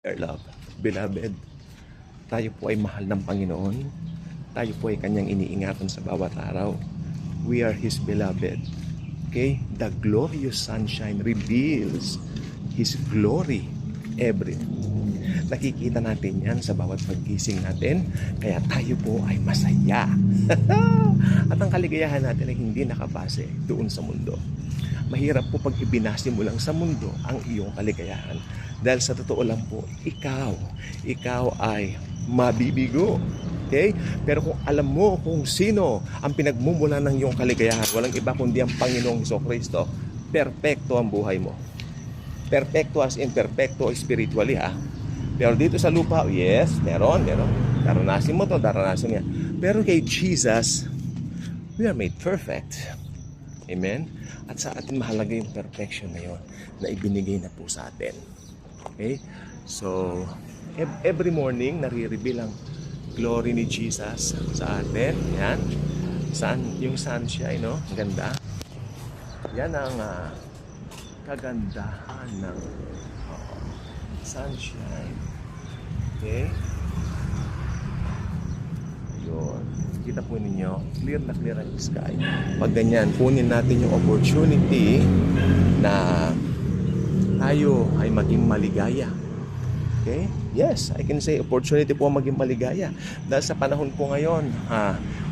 Dear love, beloved, tayo po ay mahal ng Panginoon. Tayo po ay kanyang iniingatan sa bawat araw. We are His beloved. Okay? The glorious sunshine reveals His glory every nakikita natin yan sa bawat paggising natin. Kaya tayo po ay masaya. At ang kaligayahan natin ay hindi nakabase doon sa mundo. Mahirap po pag ibinase mo lang sa mundo ang iyong kaligayahan. Dahil sa totoo lang po, ikaw ay mabibigo. Okay? Pero kung alam mo kung sino ang pinagmumula ng iyong kaligayahan, walang iba kundi ang Panginoong Hesukristo, perpekto ang buhay mo. Perpekto as in perpekto spiritually ha. Pero dito sa lupa, yes, meron. Daranasin mo to, daranasin niya. Pero kay Jesus, we are made perfect. Amen? At sa atin mahalaga yung perfection na yun na ibinigay na po sa atin. Okay? So, every morning, nare-reveal ang glory ni Jesus sa atin. Yan. Yung sunshine, no? Ang ganda. Yan ang kagandahan ng sunshine. Okay? Yun. Kita po ninyo, clear na clear ang sky. Pag ganyan, kunin natin yung opportunity na tayo ay maging maligaya. Okay? Yes, I can say opportunity po maging maligaya. Dahil sa panahon po ngayon,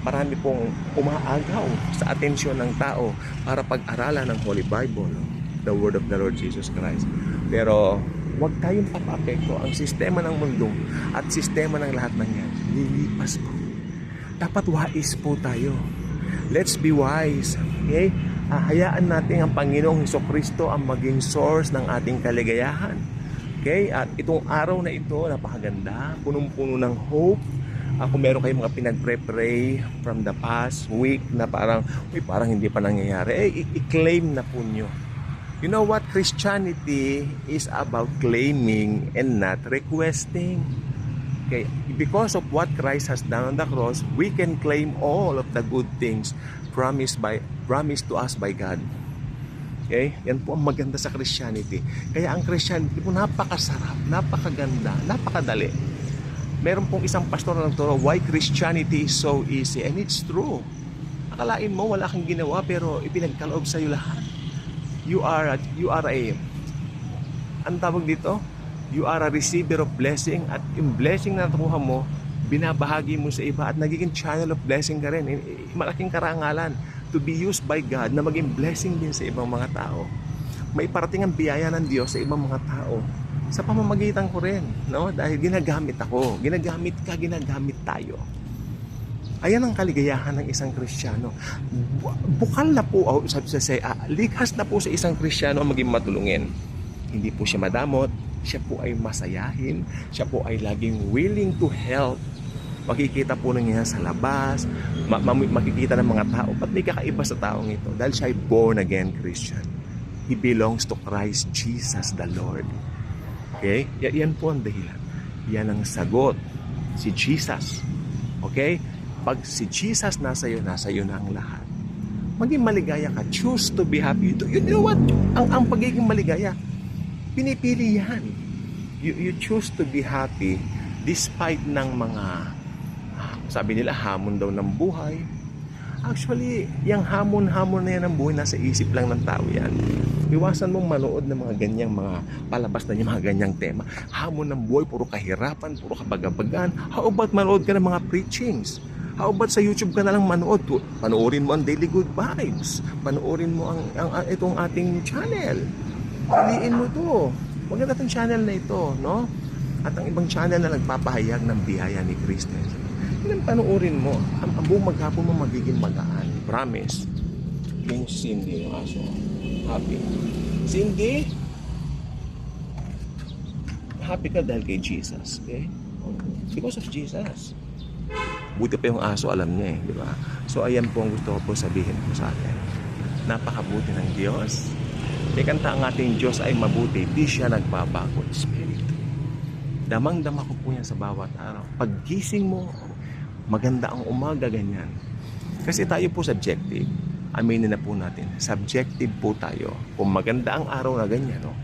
marami pong umaagaw sa atensyon ng tao para pag-aralan ng Holy Bible, the Word of the Lord Jesus Christ. Pero huwag tayong papaapekto. Ang sistema ng mundo at sistema ng lahat ng yan, lilipas po. Dapat wise po tayo. Let's be wise. Okay? Hayaan natin ang Panginoong Hesukristo ang maging source ng ating kaligayahan. Okay? At itong araw na ito, napakaganda. Punong-puno ng hope. Kung meron kayong mga pinag-pray from the past week na parang hindi pa nangyayari, i-claim na po nyo. You know what? Christianity is about claiming and not requesting. Okay, because of what Christ has done on the cross, we can claim all of the good things promised to us by God. Okay? Yan po ang maganda sa Christianity. Kaya ang Christianity po napakasarap, napakaganda, napakadali. Meron pong isang pastor na nagturo, why Christianity is so easy. And it's true. Akalain mo wala kang ginawa pero ipinagkaloob sa iyo lahat. You are a ang tawag dito? You are a receiver of blessing, at yung blessing na nakuha mo, binabahagi mo sa iba at nagiging channel of blessing ka rin. Malaking karangalan to be used by God na maging blessing din sa ibang mga tao. May parating ang biyaya ng Diyos sa ibang mga tao sa pamamagitan ko rin, no? Dahil ginagamit ako, ginagamit ka, ginagamit tayo. Ayan ang kaligayahan ng isang Kristiyano. Bukal na po, likas na po sa isang Kristiyano ang maging matulungin. Hindi po siya madamot, siya po ay masayahin, siya po ay laging willing to help. Makikita po niya sa labas, makikita ng mga tao, ba't may kakaiba sa taong ito? Dahil siya ay born again Christian. He belongs to Christ Jesus the Lord. Okay? Yan po ang dahilan. Yan ang sagot. Si Jesus. Okay? Pag si Jesus nasa iyo na ang lahat. Maging maligaya ka. Choose to be happy. You know what? Ang pagiging maligaya, pinipili yan. You choose to be happy despite ng mga, sabi nila, hamon daw ng buhay. Actually, yung hamon-hamon na yan ng buhay, nasa isip lang ng tao yan. Iwasan mong manood ng mga ganyang mga palabas na yung mga ganyang tema. Hamon ng buhay, puro kahirapan, puro kabagabagan. How about manood ka ng mga preachings? How about sa YouTube ka na lang manood? Panoorin mo ang Daily Good Vibes. Panoorin mo itong ating channel. Piliin mo to. Maganda itong channel na ito, no? At ang ibang channel na nagpapahayag ng biyaya ni Kristo. Yan ang panoorin mo. Ang buong maghapon mo magiging magaan. Promise. Yung Cindy, yung aso. Happy. Cindy? Happy ka dahil kay Jesus. Okay? Because of Jesus. Buti pa yung aso, alam niya eh. Di ba? So ayan po ang gusto ko po sabihin po sa atin. Napakabuti ng Diyos. May kanta ang ating Diyos ay mabuti, di siya nagbabago spirit. Damang-dama ko po yan sa bawat araw. Paggising mo, maganda ang umaga, ganyan. Kasi tayo po subjective. Aminin na po natin, subjective po tayo. Kung maganda ang araw na ganyan, no?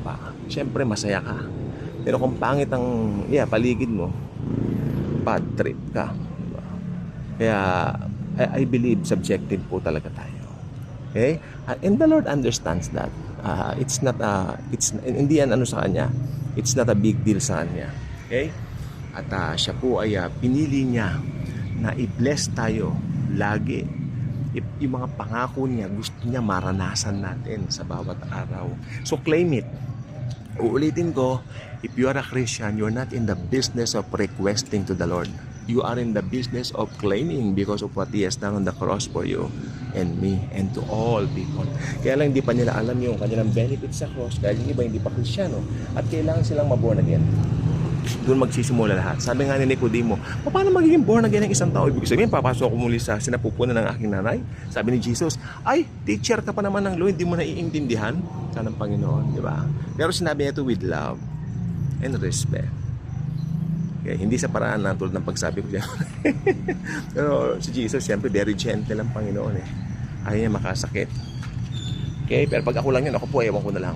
pa, syempre masaya ka. Pero kung pangit ang paligid mo, bad trip ka. Diba? Kaya I believe subjective po talaga tayo. Okay? And the Lord understands that. It's not hindi yan ano sa kanya. It's not a big deal sa kanya. Okay? At siya po ay pinili niya na i-bless tayo lagi. Yung mga pangako niya, gusto niya maranasan natin sa bawat araw. So claim it. Uulitin ko, if you are a Christian, you're not in the business of requesting to the Lord. You are in the business of claiming because of what He has done on the cross for you and me and to all people. Kaya lang hindi pa nila alam yung kanilang benefits sa cross, kaya yung iba hindi pa Kristiyano at kailangan silang maborn again. Doon magsisimula lahat. Sabi nga ni Nicodemo, paano magiging born again ng isang tao? Ibig sabihin, papasok ko muli sa sinapupunan ng aking nanay. Sabi ni Jesus, ay, teacher ka pa naman ng law, hindi mo naiintindihan sa ng Panginoon, di ba? Pero sinabi niya ito with love and respect. Okay, hindi sa paraan na tulad ng pagsabi ko dyan. Pero si Jesus, siyempre, very gentle ang Panginoon eh. Ayaw niya makasakit. Okay, pero pag ako lang yun, ako po, ewan ko na lang.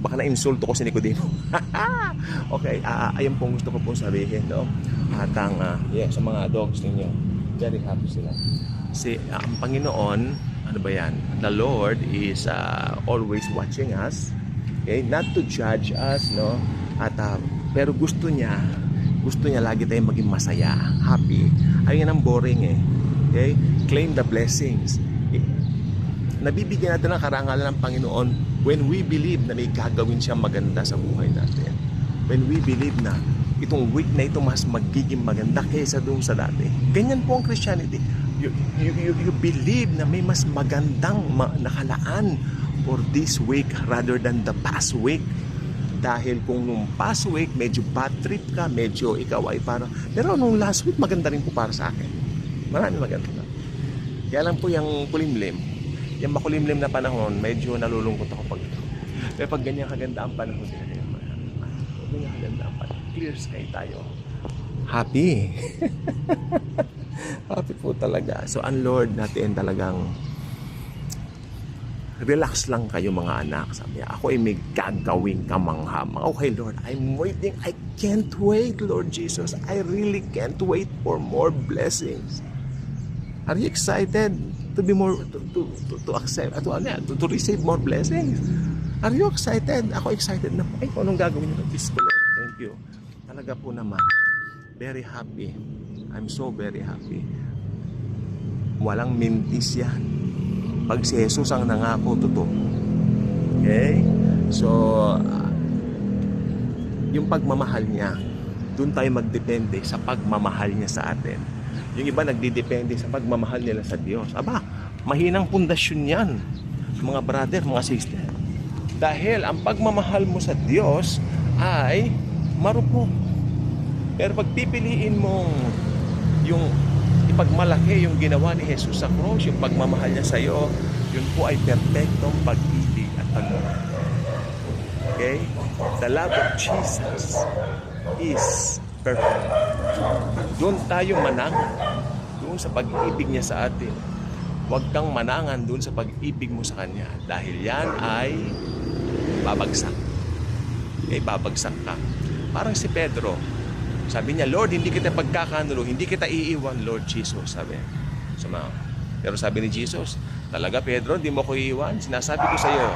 Baka na-insulto ko si Nicodemo. Okay, ayun pong gusto ko pong sabihin, no? At sa mga dogs ninyo, very happy sila. Kasi ang Panginoon, ano ba yan? The Lord is always watching us. Okay, not to judge us, no? At pero gusto niya lagi tayong maging masaya, happy. Ayun ang boring eh. Okay? Claim the blessings. Nabibigyan natin ng karangalan ng Panginoon when we believe na may gagawin siyang maganda sa buhay natin. When we believe na itong week na ito mas magiging maganda kaysa doon sa dati. Ganyan po ang Christianity. You believe na may mas magandang nakalaan for this week rather than the past week. Dahil kung nung past week medyo bad trip ka, medyo ikaw ay parang, pero nung last week maganda rin po para sa akin. Marami maganda. Kaya lang po yung kulimlim, yung makulimlim na panahon, medyo nalulungkot ako pag ito. Pero pag ganyan kaganda ang panahon, ganyan kaganda ang panahon, clear sky tayo. Happy. Happy po talaga. So ang Lord natin talagang relax lang kayo mga anak. Sabi niya, ako ay may gagawin kamangha-mangha. Okay Lord, I'm waiting. I can't wait, Lord Jesus. I really can't wait for more blessings. Are you excited to be more to accept to receive more blessings? Are you excited? Ako excited na. Ay, anong gagawin niyo? Please, Lord, thank you. Talaga po naman. Very happy. I'm so very happy. Walang mintis yan. Pag si Jesus ang nangako, totoo. Okay? So, yung pagmamahal niya, doon tayo magdepende sa pagmamahal niya sa atin. Yung iba nagdidepende sa pagmamahal nila sa Diyos. Aba, mahinang pundasyon yan, mga brother, mga sister. Dahil ang pagmamahal mo sa Diyos ay marupok. Pero pag pipiliin mong yung ipagmalaki yung ginawa ni Jesus sa cross, yung pagmamahal niya sa iyo, yun po ay perfectong pag-ibig at pagmamahal. Okay? The love of Jesus is perfect. Doon tayo manangan. Doon sa pag-ibig niya sa atin. Huwag kang manangan doon sa pag-ibig mo sa Kanya. Dahil yan ay babagsak. Okay? Babagsak ka. Parang si Pedro. Sabi niya, Lord, hindi kita pagkakanulo, hindi kita iiwan, Lord Jesus, sabi. Pero sabi ni Jesus, talaga Pedro, hindi mo ko iiwan. Sinasabi ko sa iyo,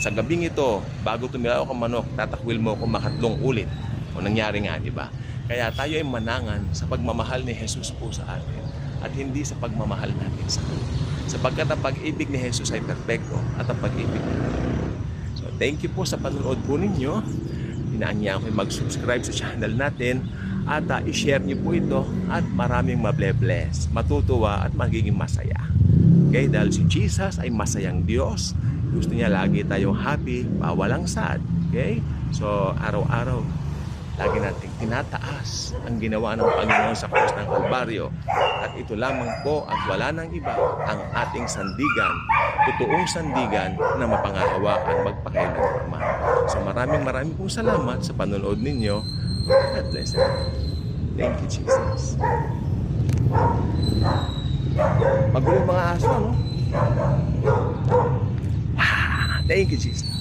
sa gabing ito, bago tumilaw ka manok, tatakwil mo ako makatlong ulit. O nangyari nga, di ba? Kaya tayo ay manangan sa pagmamahal ni Jesus po sa atin at hindi sa pagmamahal natin sa Kanya. Sapagkat ang pag-ibig ni Jesus ay perfecto at ang pag-ibig natin. So, thank you po sa panonood po ninyo. Inaanya ko mag-subscribe sa channel natin at i-share niyo po ito at maraming mable-bless, matutuwa at magiging masaya. Okay? Dahil si Jesus ay masayang Diyos. Gusto niya lagi tayong happy, walang sad. Okay? So, araw-araw, lagi nating tinataas ang ginawa ng Panginoon sa krus ng Kalbaryo. At ito lamang po at wala nang iba ang ating sandigan, totoong sandigan na mapangahawakan magpakailanman. So maraming pong salamat sa panonood ninyo. God bless you. Thank you, Jesus. Magulo mga aso, no? Thank you, Jesus.